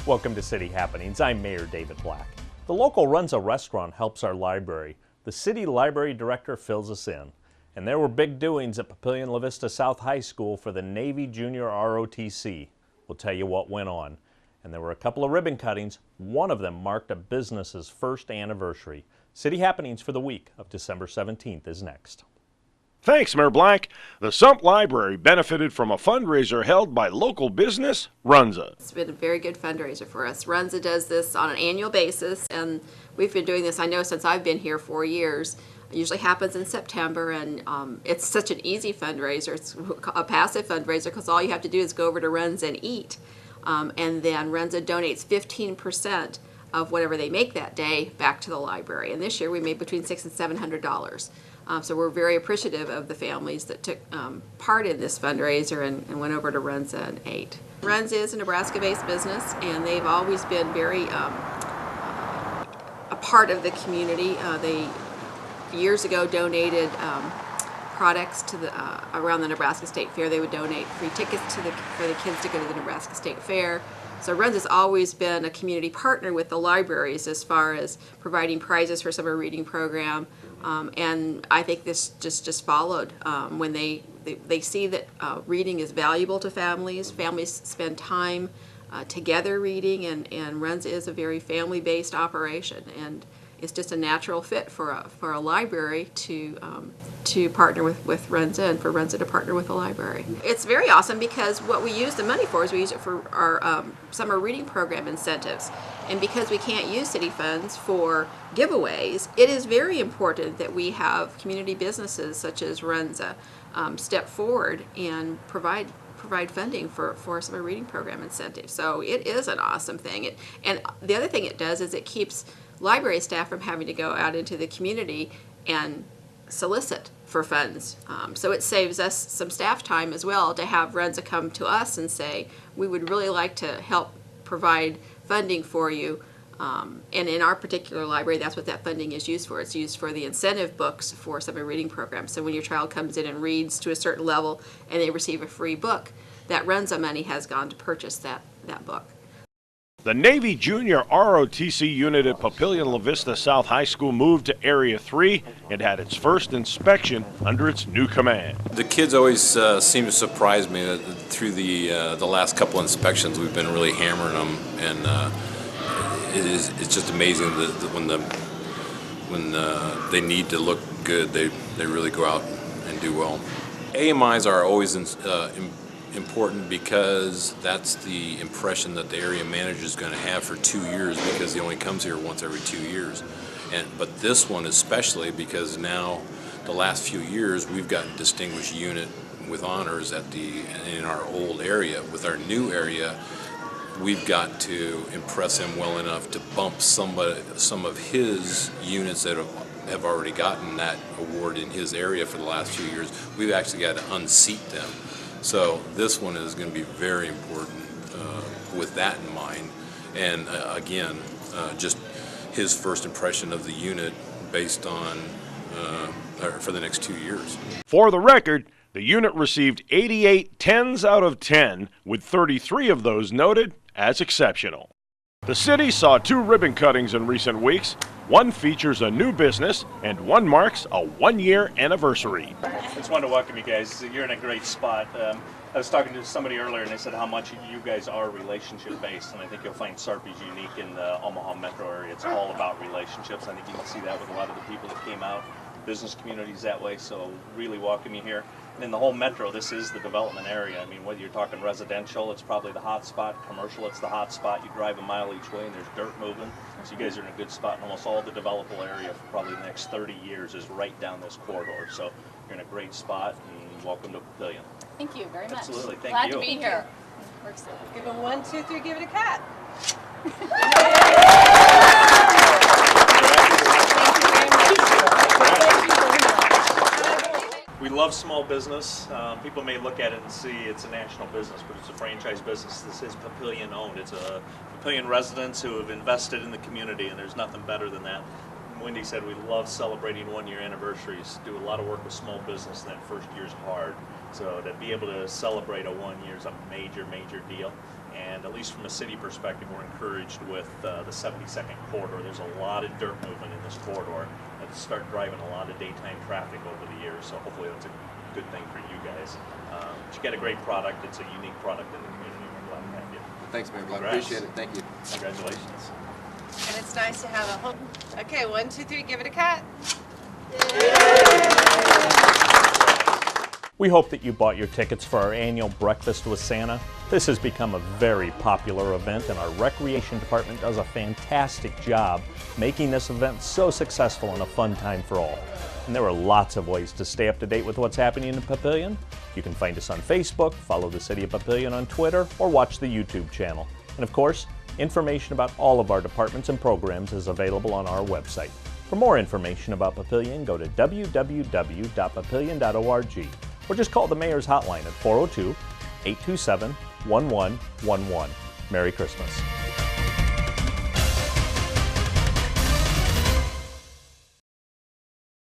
Welcome to City Happenings. I'm Mayor David Black. The local Runza restaurant helps our library. The city library director fills us in. And there were big doings at Papillion-La Vista South High School for the Navy Junior ROTC. We'll tell you what went on. And there were a couple of ribbon cuttings. One of them marked a business's first anniversary. City Happenings for the week of December 17th is next. Thanks, Mayor Black. The Sump Library benefited from a fundraiser held by local business, Runza. It's been a very good fundraiser for us. Runza does this on an annual basis, and we've been doing this, I know, since I've been here 4 years. It usually happens in September, and it's such an easy fundraiser. It's a passive fundraiser because all you have to do is go over to Runza and eat. And then Runza donates 15% of whatever they make that day back to the library. And this year we made between $600 and $700. So we're very appreciative of the families that took part in this fundraiser and went over to Runza and ate. Runza is a Nebraska-based business, and they've always been very a part of the community. They years ago donated products to the around the Nebraska State Fair. They would donate free tickets for the kids to go to the Nebraska State Fair. So Runza's always been a community partner with the libraries as far as providing prizes for summer reading program. And I think this just followed when they see that reading is valuable to families. Families spend time together reading, and Runza is a very family-based operation, and it's just a natural fit for a library to partner with Runza, and for Runza to partner with the library. It's very awesome because what we use the money for is we use it for our summer reading program incentives. And because we can't use city funds for giveaways, it is very important that we have community businesses such as Runza step forward and provide funding for summer reading program incentives. So it is an awesome thing. And the other thing it does is it keeps library staff from having to go out into the community and solicit for funds. So it saves us some staff time as well to have Runza come to us and say, we would really like to help provide funding for you. And in our particular library, that's what that funding is used for. It's used for the incentive books for summer reading programs. So when your child comes in and reads to a certain level and they receive a free book, that Runza money has gone to purchase that book. The Navy Junior ROTC unit at Papillion-La Vista South High School moved to Area 3 and had its first inspection under its new command. The kids always seem to surprise me through the last couple inspections. We've been really hammering them, and it's just amazing that when they need to look good, they really go out and do well. AMIs are always important because that's the impression that the area manager is going to have for 2 years, because he only comes here once every 2 years. But this one especially, because now the last few years we've gotten distinguished unit with honors in our old area. With our new area, we've got to impress him well enough to bump some of his units that have already gotten that award in his area for the last few years. We've actually got to unseat them. So this one is going to be very important with that in mind. And again, just his first impression of the unit based on for the next 2 years. For the record, the unit received 88 10s out of 10, with 33 of those noted as exceptional. The city saw 2 ribbon cuttings in recent weeks. One features a new business, and one marks a 1-year anniversary. I just wanted to welcome you guys. You're in a great spot. I was talking to somebody earlier, and they said how much you guys are relationship-based, and I think you'll find Sarpy's unique in the Omaha metro area. It's all about relationships. I think you can see that with a lot of the people that came out. Business communities that way, so really welcome you here. And in the whole metro, this is the development area. I mean, whether you're talking residential, it's probably the hot spot. Commercial, it's the hot spot. You drive a mile each way and there's dirt moving. So you guys are in a good spot. And almost all the developable area for probably the next 30 years is right down this corridor. So you're in a great spot, and welcome to Papillion. Thank you very much. Absolutely, thank Glad you. to be here. Give them 1, 2, 3, give it a cat. We love small business. People may look at it and see it's a national business, but it's a franchise business. This is Papillion owned. It's a Papillion residents who have invested in the community, and there's nothing better than that. Wendy said we love celebrating 1-year anniversaries, do a lot of work with small business, and that first year's hard. So to be able to celebrate a 1 year is a major, major deal. And at least from a city perspective, we're encouraged with the 72nd corridor. There's a lot of dirt movement in this corridor. It's start driving a lot of daytime traffic over the years, so hopefully that's a good thing for you guys. But you get a great product. It's a unique product in the community. We're glad to have you. Thanks, Mayor Glenn. Congrats. Appreciate it. Thank you. Congratulations. And it's nice to have a home. Okay, 1, 2, 3, give it a cat. We hope that you bought your tickets for our annual Breakfast with Santa. This has become a very popular event, and our Recreation Department does a fantastic job making this event so successful and a fun time for all. And there are lots of ways to stay up to date with what's happening in Papillion. You can find us on Facebook, follow the City of Papillion on Twitter, or watch the YouTube channel. And of course, information about all of our departments and programs is available on our website. For more information about Papillion, go to www.papillion.org or just call the Mayor's Hotline at 402-827-1111. Merry Christmas.